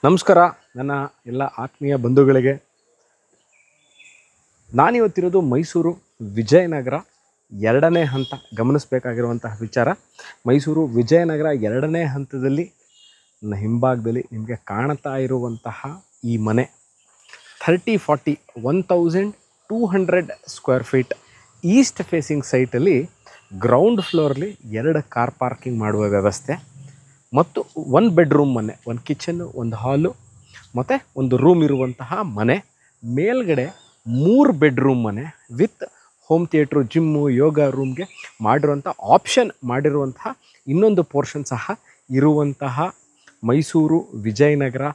ನಮಸ್ಕಾರ ನನ್ನ ಎಲ್ಲ ಆತ್ಮೀಯ ಬಂಧುಗಳಿಗೆ. ನಾನಿವತ್ತಿರೋದು ಮೈಸೂರು ವಿಜಯನಗರ ಎರಡನೇ ಹಂತ. ಗಮನಿಸಬೇಕಾಗಿರುವಂತಹ ವಿಚಾರ, ಮೈಸೂರು ವಿಜಯನಗರ ಎರಡನೇ ಹಂತದಲ್ಲಿ ನನ್ನ ಹಿಂಭಾಗದಲ್ಲಿ ನಿಮಗೆ ಕಾಣ್ತಾ ಇರುವಂತಹ ಈ ಮನೆ 30-40 1200 ಸ್ಕ್ವೇರ್ ಫೀಟ್ ಈಸ್ಟ್ ಫೇಸಿಂಗ್ ಸೈಟಲ್ಲಿ ಗ್ರೌಂಡ್ ಫ್ಲೋರಲ್ಲಿ 2 ಕಾರ್ ಪಾರ್ಕಿಂಗ್ ಮಾಡುವ ವ್ಯವಸ್ಥೆ ಮತ್ತು 1 ಬೆಡ್ರೂಮ್ ಮನೆ, 1 ಕಿಚನ್ನು, 1 ಹಾಲು ಮತ್ತು 1 ರೂಮ್ ಇರುವಂತಹ ಮನೆ. ಮೇಲ್ಗಡೆ 3 ಬೆಡ್ರೂಮ್ ಮನೆ ವಿತ್ ಹೋಮ್ ಥಿಯೇಟ್ರು, ಜಿಮ್ಮು, ಯೋಗ ರೂಮ್ಗೆ ಮಾಡಿರುವಂಥ ಆಪ್ಷನ್ ಮಾಡಿರುವಂತಹ ಇನ್ನೊಂದು ಪೋರ್ಷನ್ ಸಹ ಇರುವಂತಹ ಮೈಸೂರು ವಿಜಯನಗರ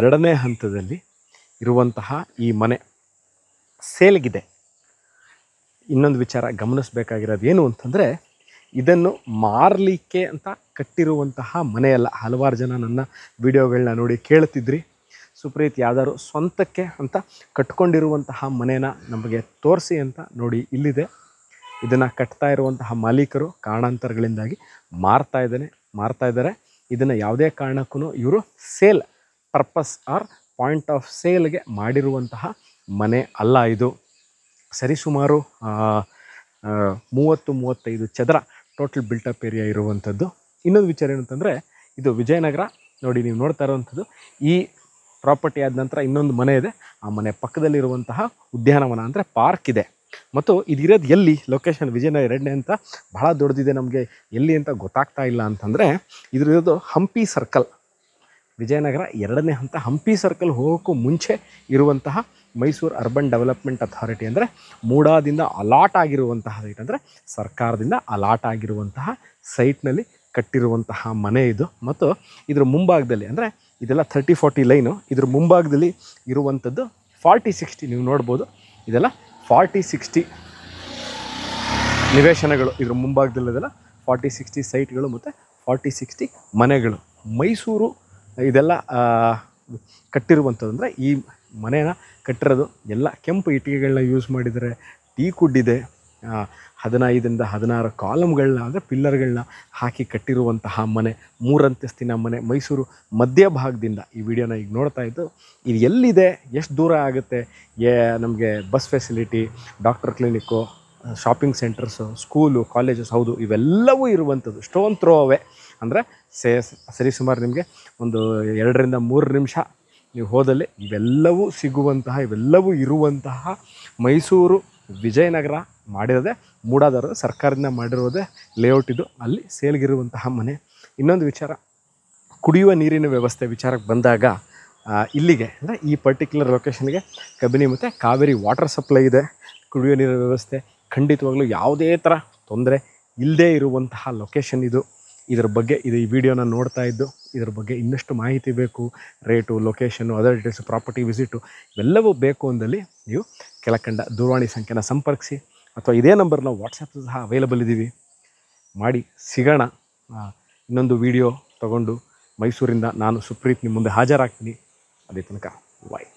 ಎರಡನೇ ಹಂತದಲ್ಲಿ ಇರುವಂತಹ ಈ ಮನೆ ಸೇಲ್ಗಿದೆ. ಇನ್ನೊಂದು ವಿಚಾರ ಗಮನಿಸಬೇಕಾಗಿರೋದು ಏನು ಅಂತಂದರೆ, ಇದನ್ನು ಮಾರಲಿಕ್ಕೆ ಅಂತ ಕಟ್ಟಿರುವಂತಹ ಮನೆಯಲ್ಲ. ಹಲವಾರು ಜನ ನನ್ನ ವಿಡಿಯೋಗಳನ್ನ ನೋಡಿ ಕೇಳ್ತಿದ್ರಿ, ಸುಪ್ರೀತ್ ಯಾವ್ದಾದ್ರು ಸ್ವಂತಕ್ಕೆ ಅಂತ ಕಟ್ಕೊಂಡಿರುವಂತಹ ಮನೇನ ನಮಗೆ ತೋರಿಸಿ ಅಂತ. ನೋಡಿ ಇಲ್ಲಿದೆ. ಇದನ್ನು ಕಟ್ತಾ ಇರುವಂತಹ ಮಾಲೀಕರು ಕಾರಣಾಂತರಗಳಿಂದಾಗಿ ಮಾರ್ತಾ ಇದ್ದಾರೆ. ಇದನ್ನು ಯಾವುದೇ ಕಾರಣಕ್ಕೂ ಇವರು sale purpose or point of ಸೇಲ್ಗೆ ಮಾಡಿರುವಂತಹ ಮನೆ ಅಲ್ಲ. ಇದು ಸರಿಸುಮಾರು 30-35 ಚದರ ಟೋಟಲ್ ಬಿಲ್ಟಪ್ ಏರಿಯಾ ಇರುವಂಥದ್ದು. ಇನ್ನೊಂದು ವಿಚಾರ ಏನಂತಂದರೆ, ಇದು ವಿಜಯನಗರ ನೋಡಿ, ನೀವು ನೋಡ್ತಾ ಇರುವಂಥದ್ದು. ಈ ಪ್ರಾಪರ್ಟಿ ಆದ ನಂತರ ಇನ್ನೊಂದು ಮನೆ ಇದೆ. ಆ ಮನೆ ಪಕ್ಕದಲ್ಲಿರುವಂತಹ ಉದ್ಯಾನವನ ಅಂದರೆ ಪಾರ್ಕ್ ಇದೆ. ಮತ್ತು ಇದಿರೋದು ಎಲ್ಲಿ, ಲೊಕೇಶನ್ ವಿಜಯನಗರ ಎರಡನೇ ಅಂತ ಬಹಳ ದೊಡ್ಡದಿದೆ, ನಮಗೆ ಎಲ್ಲಿ ಅಂತ ಗೊತ್ತಾಗ್ತಾ ಇಲ್ಲ ಅಂತಂದರೆ, ಇದಿರೋದು ಹಂಪಿ ಸರ್ಕಲ್. ವಿಜಯನಗರ ಎರಡನೇ ಹಂತ ಹಂಪಿ ಸರ್ಕಲ್ ಹೋಗೋಕ್ಕೂ ಮುಂಚೆ ಇರುವಂತಹ ಮೈಸೂರು ಅರ್ಬನ್ ಡೆವಲಪ್ಮೆಂಟ್ ಅಥಾರಿಟಿ ಅಂದರೆ ಮೂಡಾದಿಂದ ಅಲಾಟ್ ಆಗಿರುವಂತಹ ಸೈಟ್, ಅಂದರೆ ಸರ್ಕಾರದಿಂದ ಅಲಾಟ್ ಆಗಿರುವಂತಹ ಸೈಟ್ನಲ್ಲಿ ಕಟ್ಟಿರುವಂತಹ ಮನೆ ಇದು. ಮತ್ತು ಇದ್ರ ಮುಂಭಾಗದಲ್ಲಿ, ಅಂದರೆ ಇದೆಲ್ಲ 30-40 ಲೈನು, ಇದ್ರ ಮುಂಭಾಗದಲ್ಲಿ ಇರುವಂಥದ್ದು 40-60 ನೀವು ನೋಡ್ಬೋದು. ಇದೆಲ್ಲ 40-60 ನಿವೇಶನಗಳು. ಇದ್ರ ಮುಂಭಾಗದಲ್ಲಿದೆಲ್ಲ 40-60 ಸೈಟ್ಗಳು ಮತ್ತು 40-60 ಮನೆಗಳು. ಮೈಸೂರು ಇದೆಲ್ಲ ಕಟ್ಟಿರುವಂಥದ್ದು. ಅಂದರೆ ಈ ಮನೇನ ಕಟ್ಟಿರೋದು ಎಲ್ಲ ಕೆಂಪು ಇಟ್ಟಿಗೆಗಳನ್ನ ಯೂಸ್ ಮಾಡಿದರೆ, ಟೀಕುಡ್ ಇದೆ, 15-16 ಕಾಲಮ್ಗಳನ್ನ ಅಂದರೆ ಪಿಲ್ಲರ್ಗಳನ್ನ ಹಾಕಿ ಕಟ್ಟಿರುವಂತಹ ಮನೆ, 3 ಅಂತಸ್ತಿನ ಮನೆ. ಮೈಸೂರು ಮಧ್ಯಭಾಗದಿಂದ ಈ ವಿಡಿಯೋನ ಈಗ ನೋಡ್ತಾ ಇದ್ದು, ಇದು ಎಲ್ಲಿದೆ, ಎಷ್ಟು ದೂರ ಆಗುತ್ತೆ, ನಮಗೆ bus facility, doctor clinic, shopping centres, school, colleges, ಹೌದು ಇವೆಲ್ಲವೂ ಇರುವಂಥದ್ದು. ಸ್ಟೋನ್ ಥ್ರೋ ಅವೇ, ಅಂದರೆ ಸರಿಸುಮಾರು ನಿಮಗೆ ಒಂದು 2-3 ನಿಮಿಷ ನೀವು ಹೋದಲ್ಲಿ ಇವೆಲ್ಲವೂ ಸಿಗುವಂತಹ, ಇವೆಲ್ಲವೂ ಇರುವಂತಹ ಮೈಸೂರು ವಿಜಯನಗರ ಮಾಡಿರೋದೆ ಮೂಡಾದವರು ಸರ್ಕಾರದಿಂದ ಮಾಡಿರೋದೇ ಲೇಔಟ್ ಇದು. ಅಲ್ಲಿ ಸೇಲ್ಗಿರುವಂತಹ ಮನೆ. ಇನ್ನೊಂದು ವಿಚಾರ, ಕುಡಿಯುವ ನೀರಿನ ವ್ಯವಸ್ಥೆ ವಿಚಾರಕ್ಕೆ ಬಂದಾಗ, ಇಲ್ಲಿಗೆ ಅಂದರೆ ಈ ಪರ್ಟಿಕ್ಯುಲರ್ ಲೊಕೇಶನ್ಗೆ ಕಬಿನಿ ಮತ್ತು ಕಾವೇರಿ ವಾಟರ್ ಸಪ್ಲೈ ಇದೆ. ಕುಡಿಯುವ ನೀರಿನ ವ್ಯವಸ್ಥೆ ಖಂಡಿತವಾಗ್ಲೂ ಯಾವುದೇ ಥರ ತೊಂದರೆ ಇಲ್ಲದೇ ಇರುವಂತಹ ಲೊಕೇಶನ್ ಇದು. ಇದರ ಬಗ್ಗೆ ಈ ವಿಡಿಯೋನ ನೋಡ್ತಾ ಇದ್ದು, ಇದರ ಬಗ್ಗೆ ಇನ್ನಷ್ಟು ಮಾಹಿತಿ ಬೇಕು, rate, location, other details, property visit ಇವೆಲ್ಲವೂ ಬೇಕು ಅಂದಲ್ಲಿ ನೀವು ಕೆಳಕಂಡ ದೂರವಾಣಿ ಸಂಖ್ಯೆನ ಸಂಪರ್ಕಿಸಿ, ಅಥವಾ ಇದೇ ನಂಬರ್ನ ವಾಟ್ಸಪ್ ಸಹ ಅವೈಲಬಲ್ ಇದ್ದೀವಿ. ಮಾಡಿ ಸಿಗೋಣ. ಇನ್ನೊಂದು ವಿಡಿಯೋ ತಗೊಂಡು ಮೈಸೂರಿಂದ ನಾನು ಸುಪ್ರೀತ್ ನಿಮ್ಮ ಮುಂದೆ ಹಾಜರಾಗ್ತೀನಿ. ಅದೇ ತನಕ ಬಾಯ್.